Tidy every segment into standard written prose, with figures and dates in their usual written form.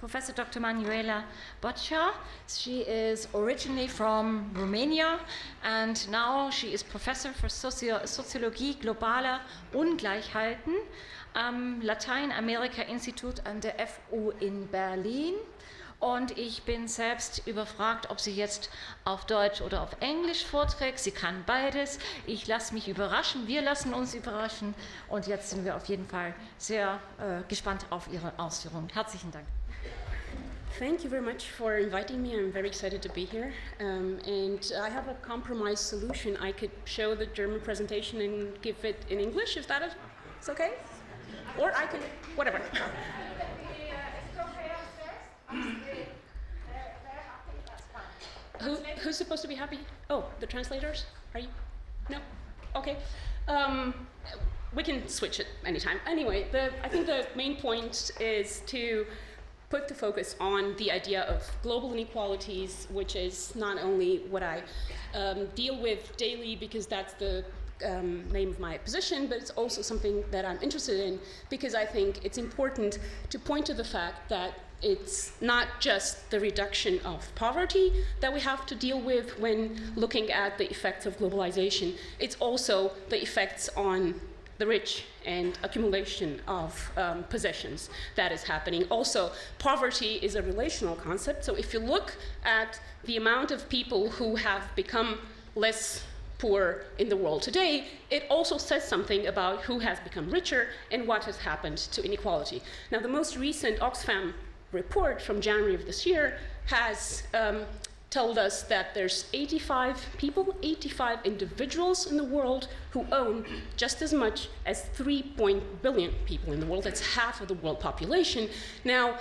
Professor Dr. Manuela Boatcă. She is originally from Romania, and now she is Professor for Soziologie, Globale, Ungleichheiten am Lateinamerika-Institut an der FU in Berlin. Und ich bin selbst überfragt, ob sie jetzt auf Deutsch oder auf Englisch vorträgt. Sie kann beides. Ich lasse mich überraschen, wir lassen uns überraschen. Und jetzt sind wir auf jeden Fall sehr gespannt auf Ihre Ausführungen. Herzlichen Dank. Thank you very much for inviting me. I'm very excited to be here. And I have a compromise solution. I could show the German presentation and give it in English, if that is okay? Or I can, whatever. Who's supposed to be happy? Oh, the translators? Are you? No? Okay. We can switch it anytime. Anyway, I think the main point is to put the focus on the idea of global inequalities, which is not only what I deal with daily because that's the name of my position, but it's also something that I'm interested in because I think it's important to point to the fact that it's not just the reduction of poverty that we have to deal with when looking at the effects of globalization. It's also the effects on the rich and accumulation of possessions that is happening. Also, poverty is a relational concept. So if you look at the amount of people who have become less poor in the world today, it also says something about who has become richer and what has happened to inequality. Now, the most recent Oxfam report from January of this year has told us that there's 85 individuals in the world who own just as much as 3 billion people in the world. That's half of the world population. Now,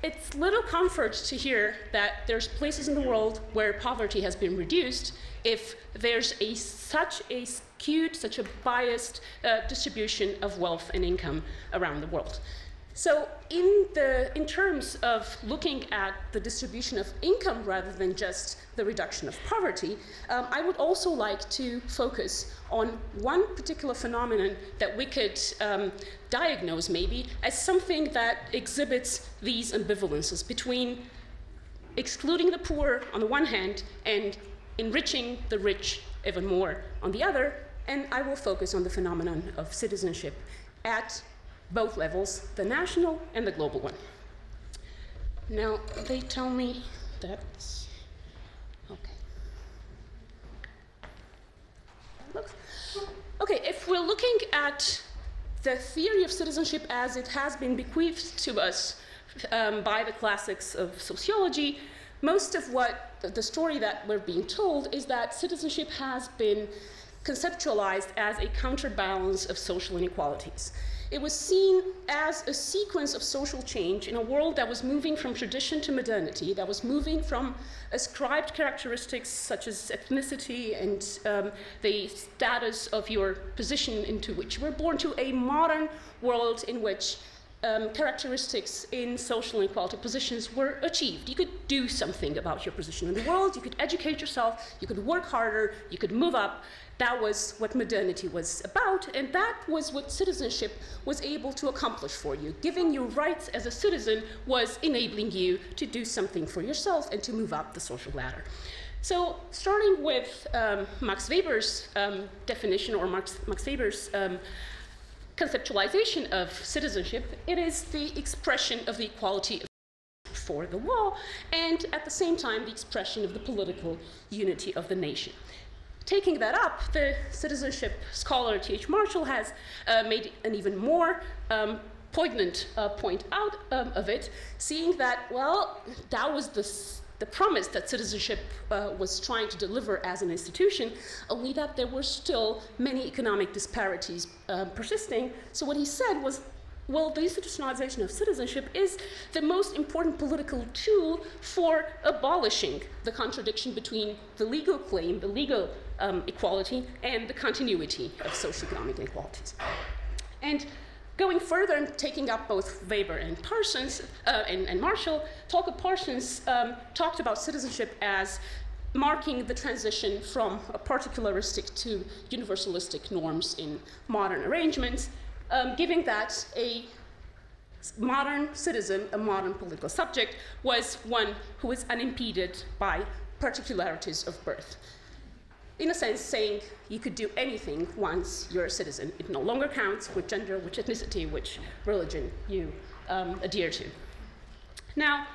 it's little comfort to hear that there's places in the world where poverty has been reduced if there's such a skewed, such a biased distribution of wealth and income around the world. So in terms of looking at the distribution of income rather than just the reduction of poverty, I would also like to focus on one particular phenomenon that we could diagnose maybe as something that exhibits these ambivalences between excluding the poor on the one hand and enriching the rich even more on the other, and I will focus on the phenomenon of citizenship at both levels, the national and the global one. Now, they tell me that's, okay. Okay, if we're looking at the theory of citizenship as it has been bequeathed to us by the classics of sociology, most of what the story that we're being told is that citizenship has been conceptualized as a counterbalance of social inequalities. It was seen as a sequence of social change in a world that was moving from tradition to modernity, that was moving from ascribed characteristics such as ethnicity and the status of your position into which you were born, to a modern world in which characteristics in social inequality positions were achieved. You could do something about your position in the world, you could educate yourself, you could work harder, you could move up. That was what modernity was about, and that was what citizenship was able to accomplish for you. Giving you rights as a citizen was enabling you to do something for yourself and to move up the social ladder. So starting with Max Weber's definition, or Max Weber's conceptualization of citizenship, it is the expression of the equality for the law, and at the same time, the expression of the political unity of the nation. Taking that up, the citizenship scholar T.H. Marshall has made an even more poignant point out of it, seeing that, well, that was the promise that citizenship was trying to deliver as an institution, only that there were still many economic disparities persisting. So what he said was, well, the institutionalization of citizenship is the most important political tool for abolishing the contradiction between the legal claim, the legal equality, and the continuity of socioeconomic inequalities. And going further and taking up both Weber and Parsons and Marshall, Talcott Parsons talked about citizenship as marking the transition from a particularistic to universalistic norms in modern arrangements, giving that a modern citizen, a modern political subject, was one who was unimpeded by particularities of birth. In a sense, saying you could do anything once you're a citizen. It no longer counts which gender, which ethnicity, which religion you adhere to. Now,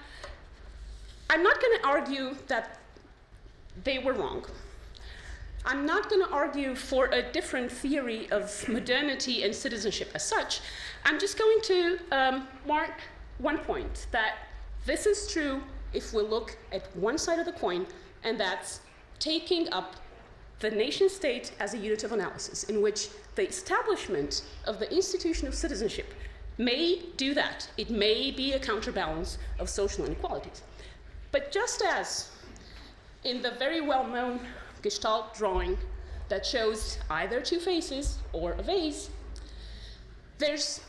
I'm not going to argue that they were wrong. I'm not going to argue for a different theory of modernity and citizenship as such. I'm just going to mark one point, that this is true if we look at one side of the coin, and that's taking up the nation state as a unit of analysis, in which the establishment of the institution of citizenship may do that. It may be a counterbalance of social inequalities. But just as in the very well-known Gestalt drawing that shows either two faces or a vase, there's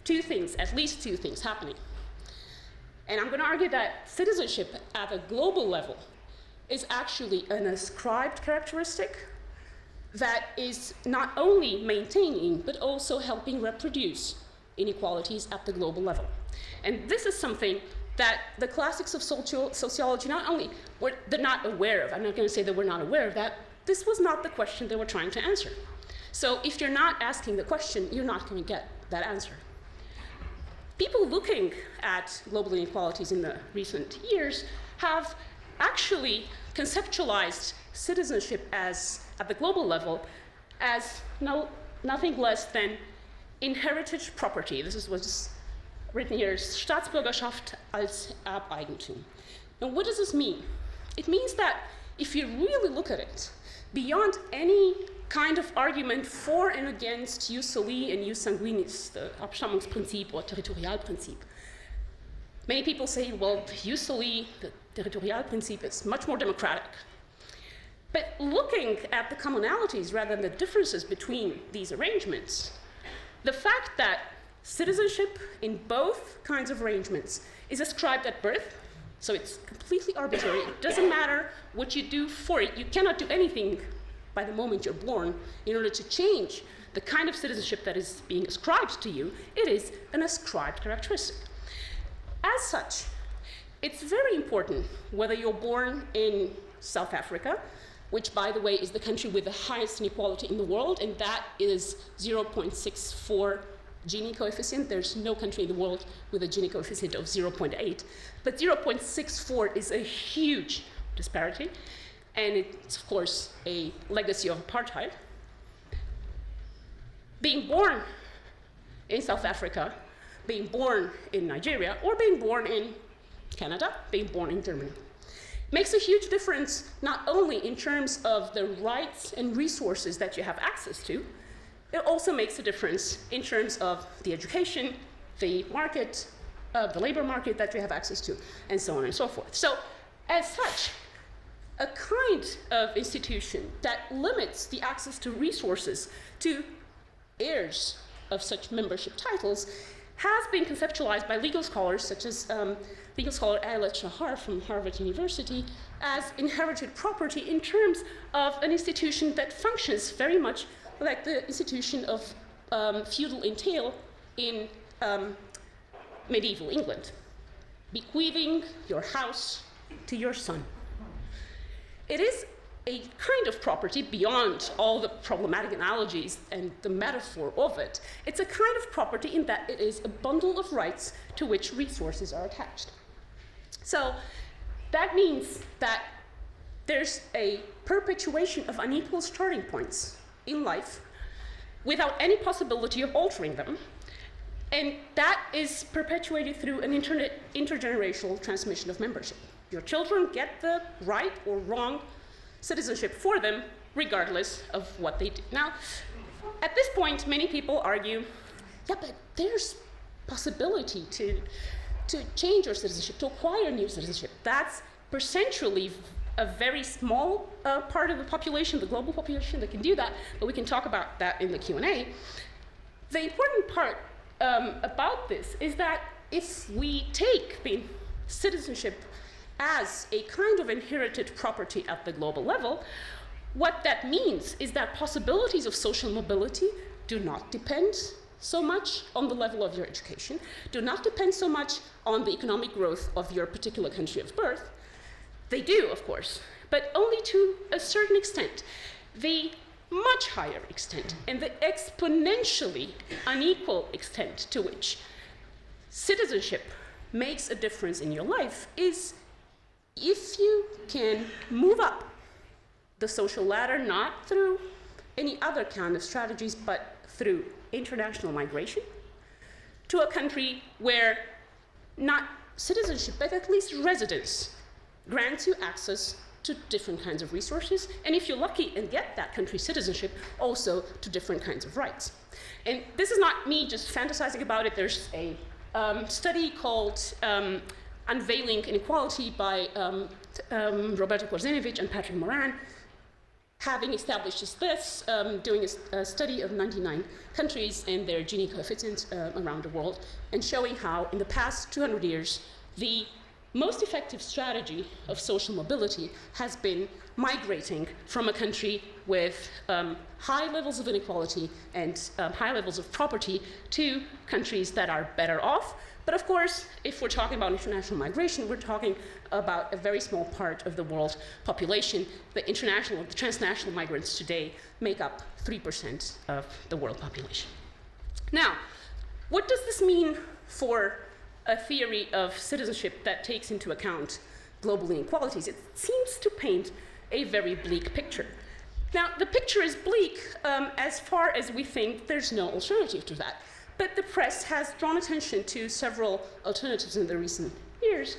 two things, at least two things happening. And I'm going to argue that citizenship at a global level is actually an ascribed characteristic that is not only maintaining, but also helping reproduce inequalities at the global level. And this is something that the classics of sociology not only they're not aware of. I'm not going to say that we're not aware of that. This was not the question they were trying to answer. So if you're not asking the question, you're not going to get that answer. People looking at global inequalities in the recent years have actually conceptualized citizenship as, at the global level, as nothing less than inherited property. This is what's written here, Staatsbürgerschaft als Erbeigentum. Now, what does this mean? It means that if you really look at it, beyond any kind of argument for and against jus soli and jus sanguinis, the Abstammungsprinzip or Territorialprinzip, many people say, well, jus soli, the Territorialprinzip, is much more democratic. But looking at the commonalities rather than the differences between these arrangements, the fact that citizenship in both kinds of arrangements is ascribed at birth, so it's completely arbitrary. It doesn't matter what you do for it. You cannot do anything by the moment you're born in order to change the kind of citizenship that is being ascribed to you. It is an ascribed characteristic. As such, it's very important whether you're born in South Africa, which, by the way, is the country with the highest inequality in the world, and that is 0.64 Gini coefficient. There's no country in the world with a Gini coefficient of 0.8, but 0.64 is a huge disparity, and it's, of course, a legacy of apartheid. Being born in South Africa, being born in Nigeria, or being born in Canada, being born in Germany, makes a huge difference, not only in terms of the rights and resources that you have access to, it also makes a difference in terms of the education, the market, the labor market that you have access to, and so on and so forth. So, as such, a kind of institution that limits the access to resources to heirs of such membership titles has been conceptualized by legal scholars, such as legal scholar Ayelet Shahar from Harvard University, as inherited property in terms of an institution that functions very much like the institution of feudal entail in medieval England, bequeathing your house to your son. It is a kind of property beyond all the problematic analogies and the metaphor of it. It's a kind of property in that it is a bundle of rights to which resources are attached. So that means that there's a perpetuation of unequal starting points in life without any possibility of altering them. And that is perpetuated through an intergenerational transmission of membership. Your children get the right or wrong citizenship for them, regardless of what they do. Now, at this point, many people argue, yeah, but there's possibility to change your citizenship, to acquire new citizenship. That's percentually a very small part of the population, the global population, that can do that, but we can talk about that in the Q&A. The important part about this is that if we take the citizenship as a kind of inherited property at the global level, what that means is that possibilities of social mobility do not depend so much on the level of your education, do not depend so much on the economic growth of your particular country of birth. They do, of course, but only to a certain extent. The much higher extent and the exponentially unequal extent to which citizenship makes a difference in your life is if you can move up the social ladder, not through any other kind of strategies, but through international migration to a country where not citizenship, but at least residence grants you access to different kinds of resources, and if you're lucky and get that country's citizenship, also to different kinds of rights. And this is not me just fantasizing about it. There's a study called Unveiling Inequality by Roberto Korzeniewicz and Patrick Moran, having established just this, doing a study of 99 countries and their Gini coefficients around the world, and showing how in the past 200 years, the most effective strategy of social mobility has been migrating from a country with high levels of inequality and high levels of property to countries that are better off. But of course, if we're talking about international migration, we're talking about a very small part of the world population. The international, the transnational migrants today make up 3% of the world population. Now, what does this mean for a theory of citizenship that takes into account global inequalities? It seems to paint a very bleak picture. Now, the picture is bleak as far as we think there's no alternative to that. But the press has drawn attention to several alternatives in the recent years.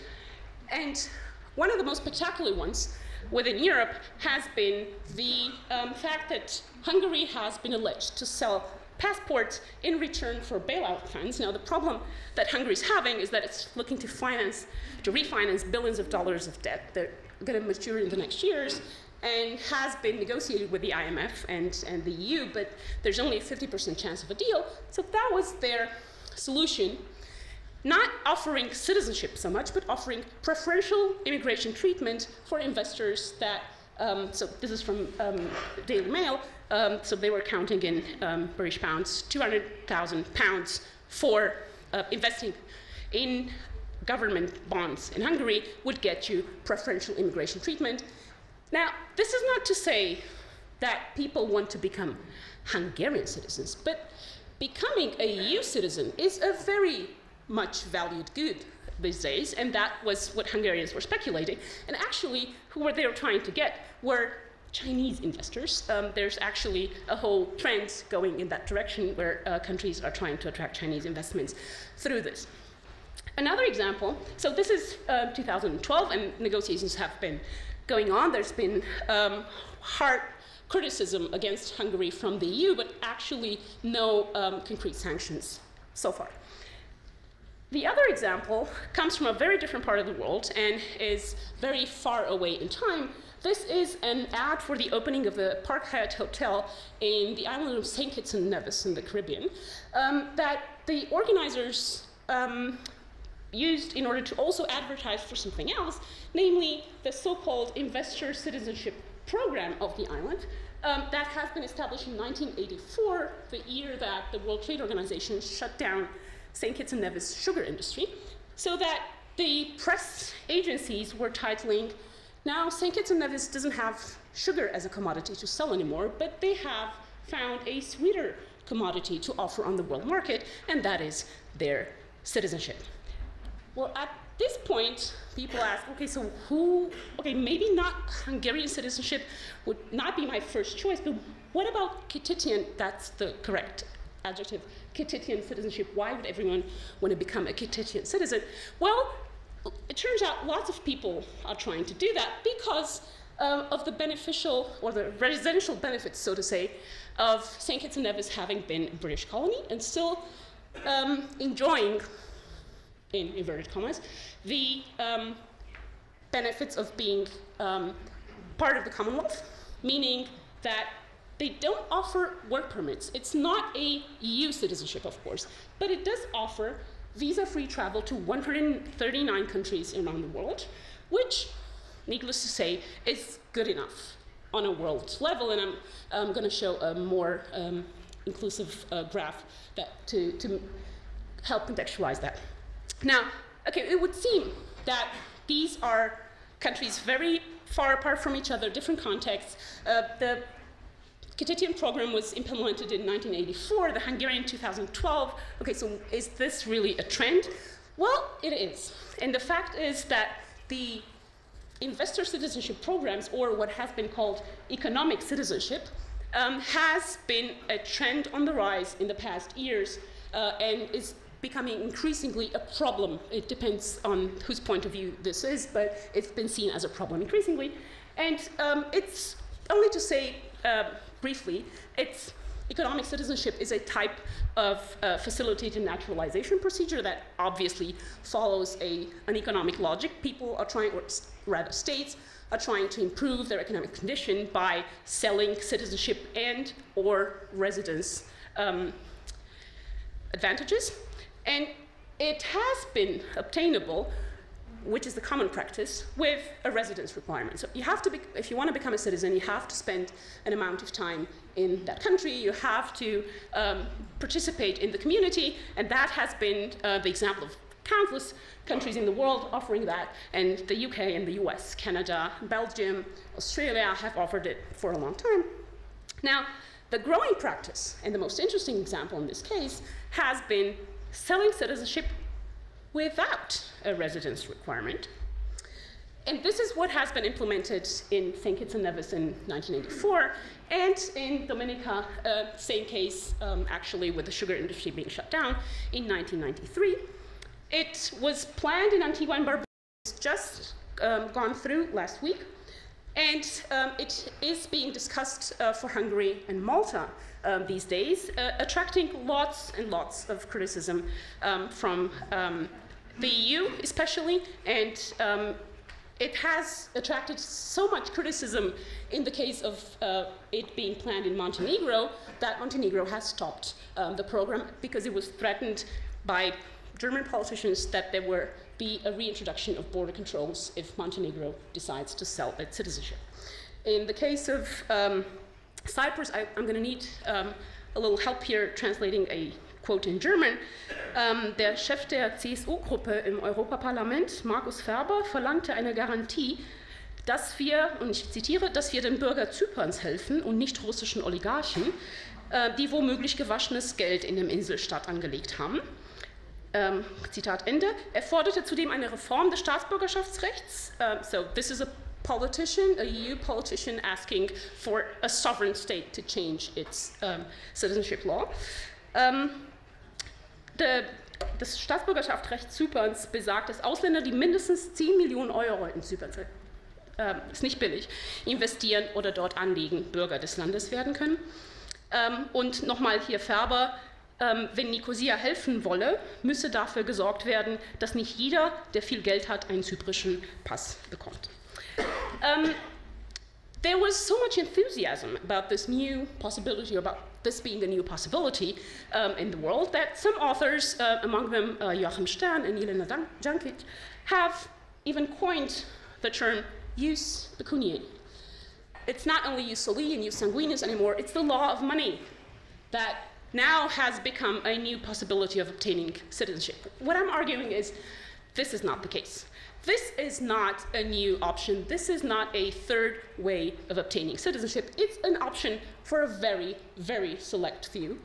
And one of the most spectacular ones within Europe has been the fact that Hungary has been alleged to sell passports in return for bailout funds. Now, the problem that Hungary is having is that it's looking to refinance billions of dollars of debt that are going to mature in the next years, and has been negotiated with the IMF and the EU, but there's only a 50% chance of a deal. So that was their solution, not offering citizenship so much, but offering preferential immigration treatment for investors that, so this is from Daily Mail, so they were counting in British pounds, 200,000 pounds for investing in government bonds in Hungary would get you preferential immigration treatment. Now, this is not to say that people want to become Hungarian citizens, but becoming a EU citizen is a very much valued good these days, and that was what Hungarians were speculating. And actually, who they were trying to get were Chinese investors. There's actually a whole trend going in that direction where countries are trying to attract Chinese investments through this. Another example, so this is 2012, and negotiations have been going on. There's been hard criticism against Hungary from the EU, but actually no concrete sanctions so far. The other example comes from a very different part of the world and is very far away in time. This is an ad for the opening of the Park Hyatt Hotel in the island of St. Kitts and Nevis in the Caribbean that the organizers used in order to also advertise for something else, namely the so-called investor citizenship program of the island that has been established in 1984, the year that the World Trade Organization shut down St. Kitts and Nevis sugar industry, so that the press agencies were titling, now St. Kitts and Nevis doesn't have sugar as a commodity to sell anymore, but they have found a sweeter commodity to offer on the world market, and that is their citizenship. Well, at this point, people ask, okay, so maybe not Hungarian citizenship would not be my first choice, but what about Kittitian? That's the correct adjective, Kittitian citizenship. Why would everyone want to become a Kittitian citizen? Well, it turns out lots of people are trying to do that because of the beneficial, or the residential benefits, so to say, of St. Kitts and Nevis having been a British colony and still enjoying, in inverted commas, the benefits of being part of the Commonwealth, meaning that they don't offer work permits. It's not a EU citizenship, of course, but it does offer visa-free travel to 139 countries around the world, which, needless to say, is good enough on a world level, and I'm going to show a more inclusive graph to help contextualize that. Now, okay, it would seem that these are countries very far apart from each other, different contexts. The Citizenship program was implemented in 1984, the Hungarian 2012. Okay, so is this really a trend? Well, it is. And the fact is that the investor citizenship programs, or what has been called economic citizenship, has been a trend on the rise in the past years and is becoming increasingly a problem. It depends on whose point of view this is, but it's been seen as a problem increasingly. And it's only to say briefly, economic citizenship is a type of facilitated naturalization procedure that obviously follows an economic logic. People are trying, or rather states, are trying to improve their economic condition by selling citizenship and or residence advantages. And it has been obtainable, which is the common practice, with a residence requirement. So you have to if you want to become a citizen, you have to spend an amount of time in that country. You have to participate in the community, and that has been the example of countless countries in the world offering that, and the UK and the US, Canada, Belgium, Australia have offered it for a long time. Now, the growing practice, and the most interesting example in this case, has been selling citizenship without a residence requirement. And this is what has been implemented in St. Kitts and Nevis in 1984, and in Dominica, same case, actually, with the sugar industry being shut down in 1993. It was planned in Antigua and Barbuda, it's just gone through last week, and it is being discussed for Hungary and Malta these days, attracting lots and lots of criticism from the EU especially, and it has attracted so much criticism in the case of it being planned in Montenegro that Montenegro has stopped the program because it was threatened by German politicians that there will be a reintroduction of border controls if Montenegro decides to sell its citizenship. In the case of Cyprus, I'm going to need a little help here translating a quote in German. Der Chef der CSU-Gruppe im Europaparlament, Markus Ferber, verlangte eine Garantie, dass wir, und ich zitiere, dass wir den Bürger Zyperns helfen und nicht russischen Oligarchen, die womöglich gewaschenes Geld in dem Inselstaat angelegt haben. Zitat Ende. Er forderte zudem eine Reform des Staatsbürgerschaftsrechts. So this is a politician, a EU politician, asking for a sovereign state to change its citizenship law. Das Staatsbürgerschaftsrecht Zyperns besagt, dass Ausländer, die mindestens 10 Millionen Euro in Zypern, ist nicht billig, investieren oder dort anlegen, Bürger des Landes werden können. Und nochmal hier Ferber, wenn Nikosia helfen wolle, müsse dafür gesorgt werden, dass nicht jeder, der viel Geld hat, einen zyprischen Pass bekommt. There was so much enthusiasm about this new possibility, about this being a new possibility in the world, that some authors, among them Joachim Stern and Jelena Jankic, have even coined the term jus pecuniae. It's not only jus soli and jus sanguinis anymore, it's the law of money that now has become a new possibility of obtaining citizenship. What I'm arguing is this is not the case. This is not a new option. This is not a third way of obtaining citizenship. It's an option for a very, very select few.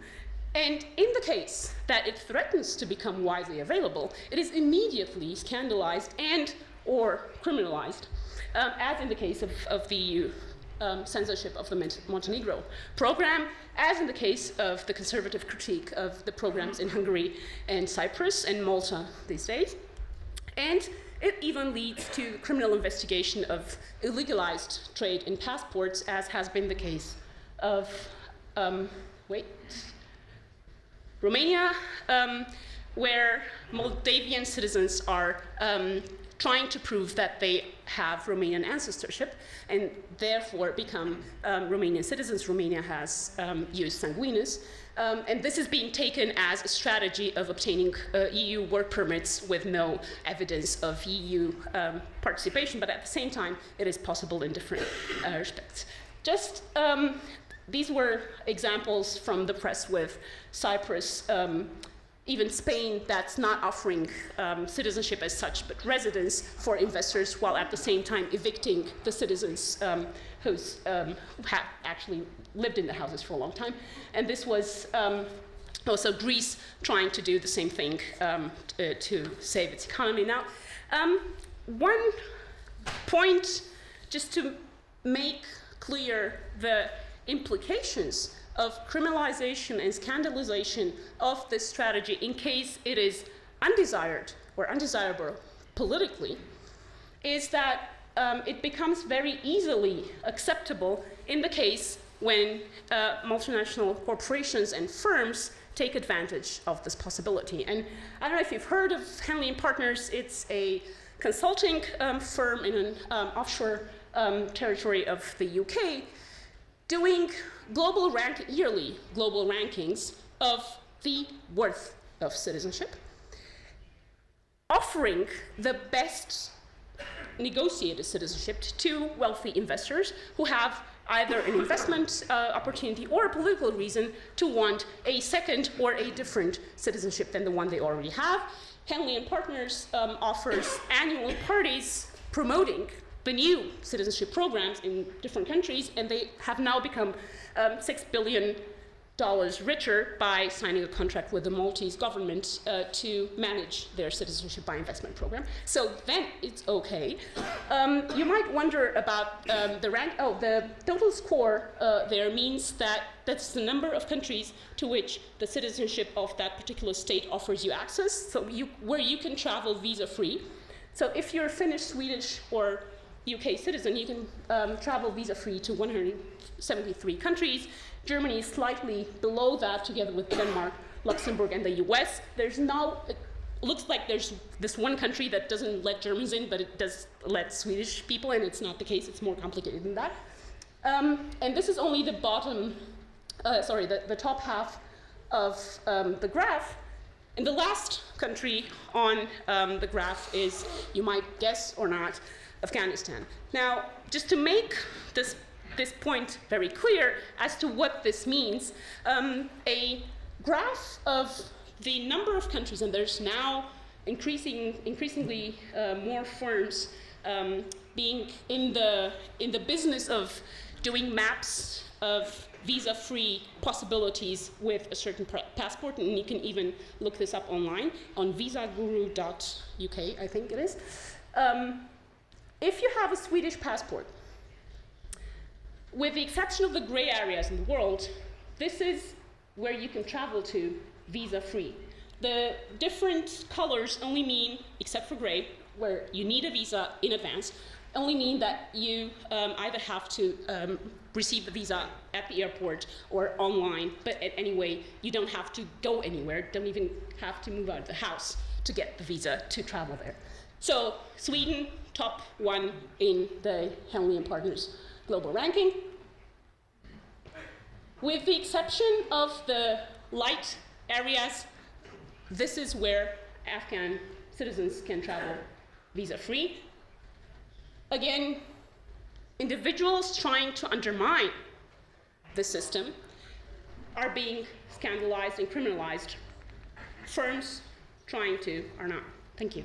And in the case that it threatens to become widely available, it is immediately scandalized and or criminalized, as in the case of the EU censorship of the Montenegro program, as in the case of the conservative critique of the programs in Hungary and Cyprus and Malta these days. And it even leads to criminal investigation of illegalized trade in passports, as has been the case of Romania, where Moldavian citizens are trying to prove that they have Romanian ancestorship and therefore become Romanian citizens. Romania has jus sanguinis. And this is being taken as a strategy of obtaining EU work permits with no evidence of EU participation, but at the same time, it is possible in different respects. Just these were examples from the press with Cyprus, even Spain, that's not offering citizenship as such, but residence for investors, while at the same time evicting the citizens who have actually lived in the houses for a long time. And this was also Greece trying to do the same thing to save its economy. Now, one point just to make clear the implications of criminalization and scandalization of this strategy in case it is undesired or undesirable politically, is that it becomes very easily acceptable in the case when multinational corporations and firms take advantage of this possibility. And I don't know if you've heard of Henley & Partners. It's a consulting firm in an offshore territory of the UK, doing yearly global rankings of the worth of citizenship, offering the best negotiated citizenship to wealthy investors who have either an investment opportunity or a political reason to want a second or a different citizenship than the one they already have. Henley & Partners offers annual parties promoting the new citizenship programs in different countries, and they have now become $6 billion richer by signing a contract with the Maltese government to manage their citizenship by investment program. So then it's okay. You might wonder about the rank. Oh, the total score there means that that's the number of countries to which the citizenship of that particular state offers you access, so where you can travel visa-free. So if you're Finnish, Swedish, or UK citizen, you can travel visa-free to 173 countries. Germany is slightly below that, together with Denmark, Luxembourg, and the US. There's now, it looks like there's this one country that doesn't let Germans in, but it does let Swedish people in. It's not the case. It's more complicated than that. And this is only the bottom, the top half of the graph. And the last country on the graph is, you might guess or not, Afghanistan. Now, just to make this point very clear as to what this means, a graph of the number of countries, and there's now increasingly more firms being in the business of doing maps of visa-free possibilities with a certain passport, and you can even look this up online on visaguru.uk, I think it is. If you have a Swedish passport, with the exception of the gray areas in the world, this is where you can travel to visa-free. The different colors only mean, except for gray, where you need a visa in advance, only mean that you either have to receive the visa at the airport or online, but anyway, you don't have to go anywhere, don't even have to move out of the house to get the visa to travel there. So Sweden, top one in the Henley & Partners global ranking. With the exception of the light areas, this is where Afghan citizens can travel visa-free. Again, individuals trying to undermine the system are being scandalized and criminalized. Firms trying to are not. Thank you.